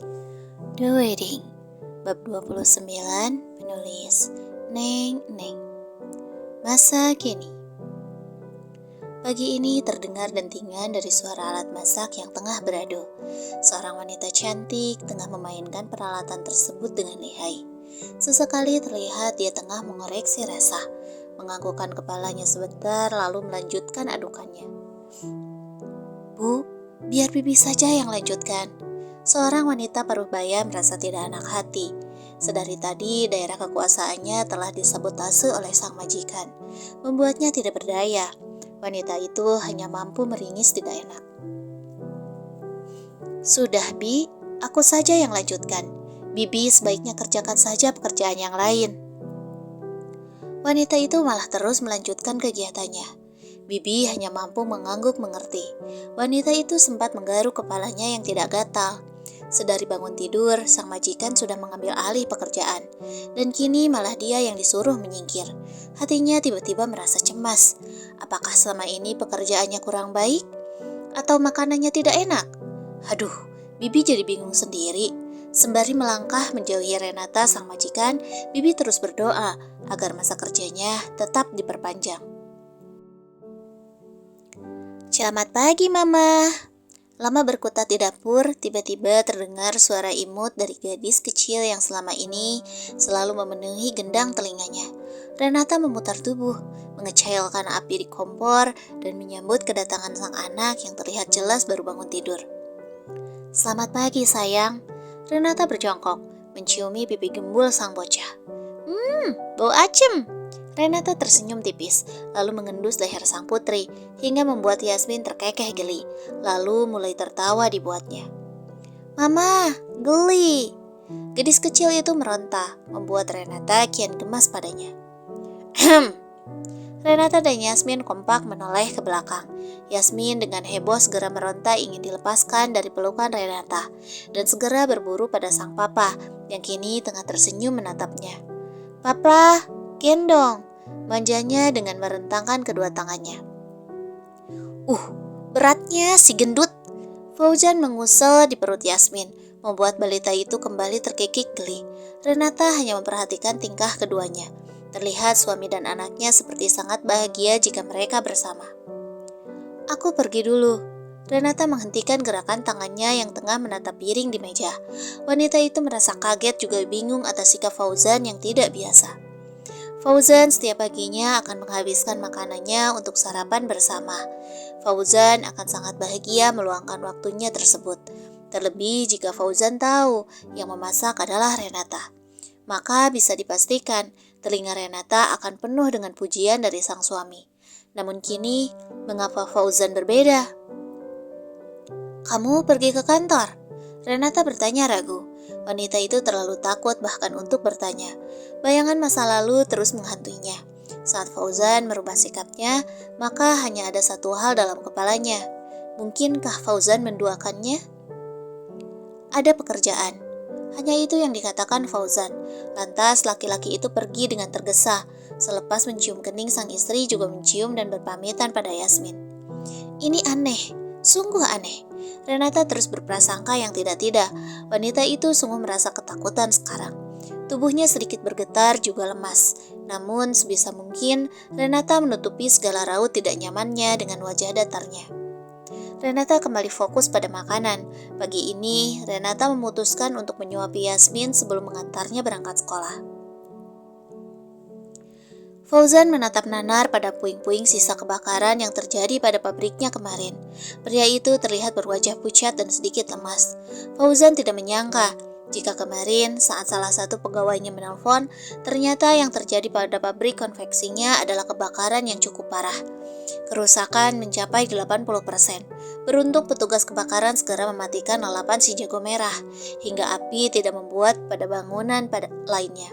The Wedding, bab 29, penulis Neng Neng. Masa kini. Pagi ini terdengar dentingan dari suara alat masak yang tengah beradu. Seorang wanita cantik tengah memainkan peralatan tersebut dengan lihai. Sesekali terlihat dia tengah mengoreksi rasa, menganggukkan kepalanya sebentar lalu melanjutkan adukannya. Bu, biar bibi saja yang lanjutkan. Seorang wanita paruh baya merasa tidak enak hati. Sedari tadi daerah kekuasaannya telah disabotase oleh sang majikan, membuatnya tidak berdaya. Wanita itu hanya mampu meringis tidak enak. Sudah, Bi, aku saja yang lanjutkan. Bibi sebaiknya kerjakan saja pekerjaan yang lain. Wanita itu malah terus melanjutkan kegiatannya. Bibi hanya mampu mengangguk mengerti. Wanita itu sempat menggaruk kepalanya yang tidak gatal. Sedari bangun tidur, sang majikan sudah mengambil alih pekerjaan. Dan kini malah dia yang disuruh menyingkir. Hatinya tiba-tiba merasa cemas. Apakah selama ini pekerjaannya kurang baik? Atau makanannya tidak enak? Aduh, Bibi jadi bingung sendiri. Sembari melangkah menjauhi Renata sang majikan, Bibi terus berdoa agar masa kerjanya tetap diperpanjang. Selamat pagi, Mama. Lama berkutat di dapur, tiba-tiba terdengar suara imut dari gadis kecil yang selama ini selalu memenuhi gendang telinganya. Renata memutar tubuh, mengecilkan api di kompor, dan menyambut kedatangan sang anak yang terlihat jelas baru bangun tidur. Selamat pagi, sayang. Renata berjongkok, menciumi pipi gembul sang bocah. Bau acem. Renata tersenyum tipis, lalu mengendus leher sang putri, hingga membuat Yasmin terkekeh geli, lalu mulai tertawa dibuatnya. Mama, geli. Gadis kecil itu meronta, membuat Renata kian gemas padanya. Renata dan Yasmin kompak menoleh ke belakang. Yasmin dengan heboh segera meronta ingin dilepaskan dari pelukan Renata, dan segera berburu pada sang papa, yang kini tengah tersenyum menatapnya. Papa, gendong, manjanya dengan merentangkan kedua tangannya. Beratnya si gendut. Fauzan mengusel di perut Yasmin, membuat balita itu kembali terkikik geli. Renata hanya memperhatikan tingkah keduanya. Terlihat suami dan anaknya seperti sangat bahagia jika mereka bersama. Aku pergi dulu. Renata menghentikan gerakan tangannya yang tengah menatap piring di meja. Wanita itu merasa kaget juga bingung atas sikap Fauzan yang tidak biasa. Fauzan setiap paginya akan menghabiskan makanannya untuk sarapan bersama. Fauzan akan sangat bahagia meluangkan waktunya tersebut. Terlebih jika Fauzan tahu yang memasak adalah Renata. Maka bisa dipastikan telinga Renata akan penuh dengan pujian dari sang suami. Namun kini, mengapa Fauzan berbeda? Kamu pergi ke kantor? Renata bertanya ragu. Wanita itu terlalu takut bahkan untuk bertanya. Bayangan masa lalu terus menghantuinya. Saat Fauzan merubah sikapnya, maka hanya ada satu hal dalam kepalanya. Mungkinkah Fauzan menduakannya? Ada pekerjaan. Hanya itu yang dikatakan Fauzan. Lantas laki-laki itu pergi dengan tergesa. Selepas mencium kening sang istri juga mencium dan berpamitan pada Yasmin. Ini aneh, sungguh aneh. Renata terus berprasangka yang tidak-tidak. Wanita itu sungguh merasa ketakutan sekarang. Tubuhnya sedikit bergetar juga lemas. Namun sebisa mungkin Renata menutupi segala raut tidak nyamannya dengan wajah datarnya. Renata kembali fokus pada makanan. Pagi ini Renata memutuskan untuk menyuapi Yasmin sebelum mengantarnya berangkat sekolah. Fauzan menatap nanar pada puing-puing sisa kebakaran yang terjadi pada pabriknya kemarin. Pria itu terlihat berwajah pucat dan sedikit lemas. Fauzan tidak menyangka jika kemarin saat salah satu pegawainya menelpon, ternyata yang terjadi pada pabrik konveksinya adalah kebakaran yang cukup parah. Kerusakan mencapai 80%. Beruntung petugas kebakaran segera mematikan lalapan si jago merah, hingga api tidak membuat pada bangunan pada lainnya.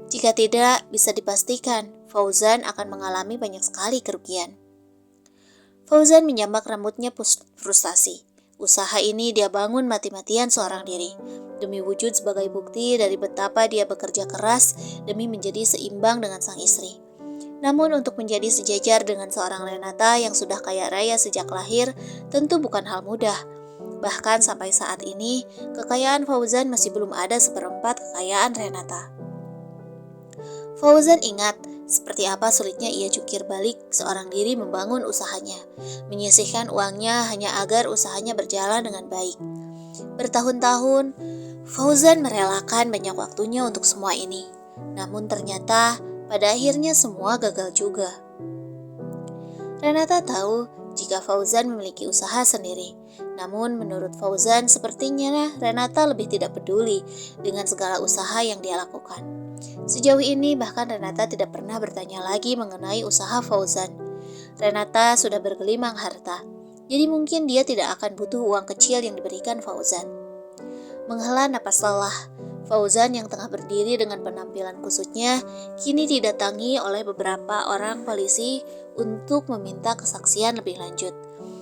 Jika tidak, bisa dipastikan Fauzan akan mengalami banyak sekali kerugian. Fauzan menyambak rambutnya frustasi. Usaha ini dia bangun mati-matian seorang diri, demi wujud sebagai bukti dari betapa dia bekerja keras demi menjadi seimbang dengan sang istri. Namun untuk menjadi sejajar dengan seorang Renata yang sudah kaya raya sejak lahir, tentu bukan hal mudah. Bahkan sampai saat ini, kekayaan Fauzan masih belum ada seperempat kekayaan Renata. Fauzan ingat seperti apa sulitnya ia jungkir balik seorang diri membangun usahanya, menyisihkan uangnya hanya agar usahanya berjalan dengan baik. Bertahun-tahun, Fauzan merelakan banyak waktunya untuk semua ini. Namun ternyata pada akhirnya semua gagal juga. Renata tahu jika Fauzan memiliki usaha sendiri. Namun menurut Fauzan sepertinya Renata lebih tidak peduli dengan segala usaha yang dia lakukan. Sejauh ini bahkan Renata tidak pernah bertanya lagi mengenai usaha Fauzan. Renata sudah bergelimang harta, jadi mungkin dia tidak akan butuh uang kecil yang diberikan Fauzan. Menghela napas lelah, Fauzan yang tengah berdiri dengan penampilan kusutnya kini didatangi oleh beberapa orang polisi untuk meminta kesaksian lebih lanjut.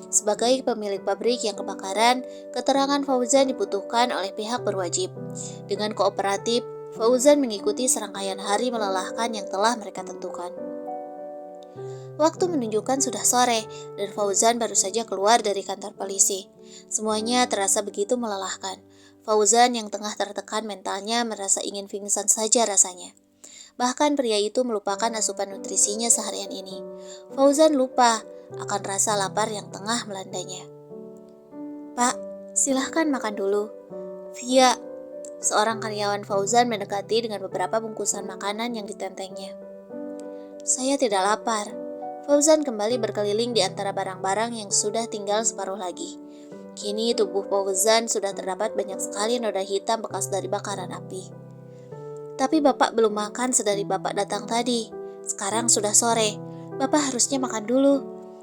Sebagai pemilik pabrik yang kebakaran, keterangan Fauzan dibutuhkan oleh pihak berwajib. Dengan kooperatif, Fauzan mengikuti serangkaian hari melelahkan yang telah mereka tentukan. Waktu menunjukkan sudah sore dan Fauzan baru saja keluar dari kantor polisi. Semuanya terasa begitu melelahkan. Fauzan yang tengah tertekan mentalnya merasa ingin pingsan saja rasanya. Bahkan pria itu melupakan asupan nutrisinya seharian ini. Fauzan lupa akan rasa lapar yang tengah melandanya. "Pak, silahkan makan dulu." Via, seorang karyawan Fauzan mendekati dengan beberapa bungkusan makanan yang ditentengnya. "Saya tidak lapar." Fauzan kembali berkeliling di antara barang-barang yang sudah tinggal separuh lagi. Kini tubuh Fauzan sudah terdapat banyak sekali noda hitam bekas dari bakaran api. "Tapi Bapak belum makan sedari Bapak datang tadi. Sekarang sudah sore. Bapak harusnya makan dulu."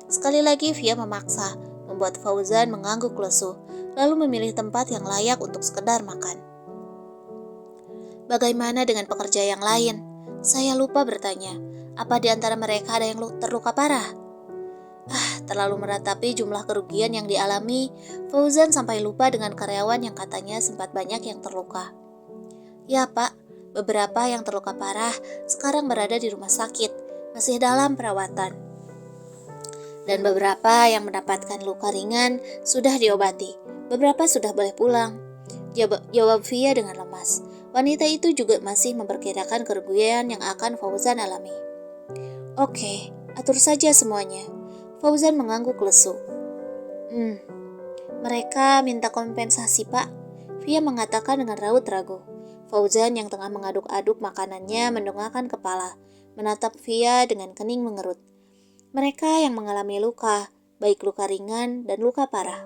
Sekali lagi Via memaksa, membuat Fauzan mengangguk lesu, lalu memilih tempat yang layak untuk sekedar makan. "Bagaimana dengan pekerja yang lain?" Saya lupa bertanya. "Apa di antara mereka ada yang terluka parah?" Terlalu meratapi jumlah kerugian yang dialami, Fauzan sampai lupa dengan karyawan yang katanya sempat banyak yang terluka. "Ya Pak, beberapa yang terluka parah sekarang berada di rumah sakit, masih dalam perawatan. Dan beberapa yang mendapatkan luka ringan sudah diobati, beberapa sudah boleh pulang." Jawab Via dengan lemas. Wanita itu juga masih memperkirakan kerugian yang akan Fauzan alami. "Oke, atur saja semuanya." Fauzan mengangguk lesu. Mereka minta kompensasi, Pak," Via mengatakan dengan raut ragu. Fauzan yang tengah mengaduk-aduk makanannya mendongakkan kepala, menatap Via dengan kening mengerut. "Mereka yang mengalami luka, baik luka ringan dan luka parah.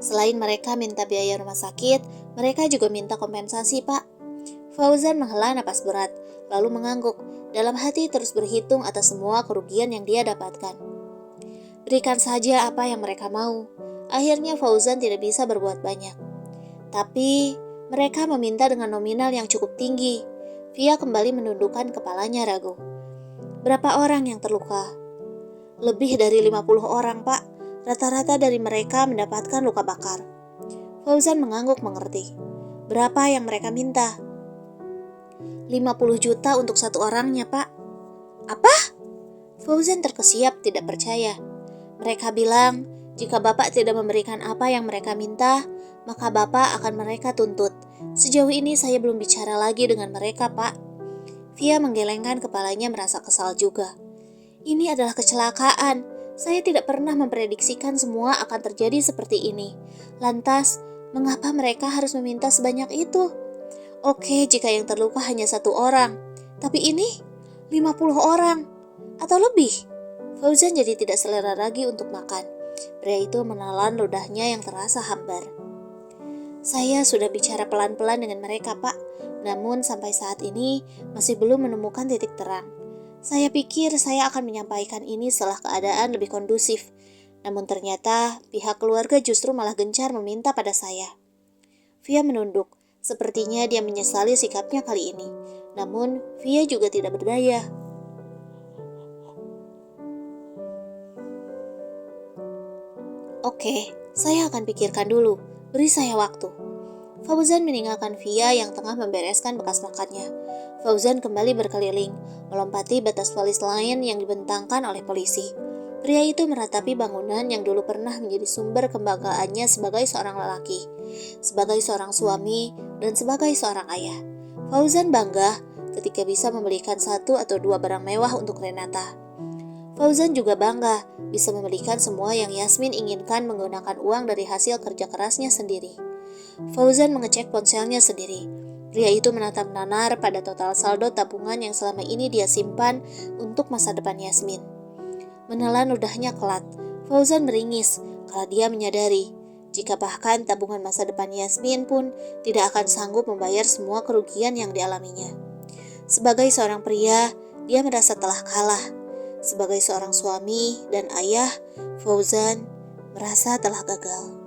Selain mereka minta biaya rumah sakit, mereka juga minta kompensasi, Pak." Fauzan menghela napas berat, lalu mengangguk, dalam hati terus berhitung atas semua kerugian yang dia dapatkan. Berikan saja apa yang mereka mau. Akhirnya Fauzan tidak bisa berbuat banyak. Tapi mereka meminta dengan nominal yang cukup tinggi. Via kembali menundukkan kepalanya ragu. "Berapa orang yang terluka?" "Lebih dari 50 orang, Pak. Rata-rata dari mereka mendapatkan luka bakar." Fauzan mengangguk mengerti. "Berapa yang mereka minta?" 50 juta untuk satu orangnya, Pak." "Apa?" Fauzan terkesiap tidak percaya. "Mereka bilang, jika Bapak tidak memberikan apa yang mereka minta, maka Bapak akan mereka tuntut. Sejauh ini saya belum bicara lagi dengan mereka, Pak." Via menggelengkan kepalanya merasa kesal juga. "Ini adalah kecelakaan. Saya tidak pernah memprediksikan semua akan terjadi seperti ini. Lantas, mengapa mereka harus meminta sebanyak itu? Oke, jika yang terluka hanya satu orang. Tapi ini 50 orang. Atau lebih." Fauzan jadi tidak selera lagi untuk makan. Pria itu menelan ludahnya yang terasa hambar. "Saya sudah bicara pelan-pelan dengan mereka, Pak. Namun sampai saat ini masih belum menemukan titik terang. Saya pikir saya akan menyampaikan ini setelah keadaan lebih kondusif. Namun ternyata pihak keluarga justru malah gencar meminta pada saya." Via menunduk. Sepertinya dia menyesali sikapnya kali ini. Namun Via juga tidak berdaya. "Oke, saya akan pikirkan dulu. Beri saya waktu." Fauzan meninggalkan Via yang tengah membereskan bekas makannya. Fauzan kembali berkeliling, melompati batas polis lain yang dibentangkan oleh polisi. Pria itu meratapi bangunan yang dulu pernah menjadi sumber kebanggaannya sebagai seorang lelaki, sebagai seorang suami, dan sebagai seorang ayah. Fauzan bangga ketika bisa membelikan satu atau dua barang mewah untuk Renata. Fauzan juga bangga bisa membelikan semua yang Yasmin inginkan menggunakan uang dari hasil kerja kerasnya sendiri. Fauzan mengecek ponselnya sendiri. Pria itu menatap nanar pada total saldo tabungan yang selama ini dia simpan untuk masa depan Yasmin. Menelan ludahnya kelat, Fauzan meringis kalau dia menyadari jika bahkan tabungan masa depan Yasmin pun tidak akan sanggup membayar semua kerugian yang dialaminya. Sebagai seorang pria, dia merasa telah kalah. Sebagai seorang suami dan ayah, Fauzan merasa telah gagal.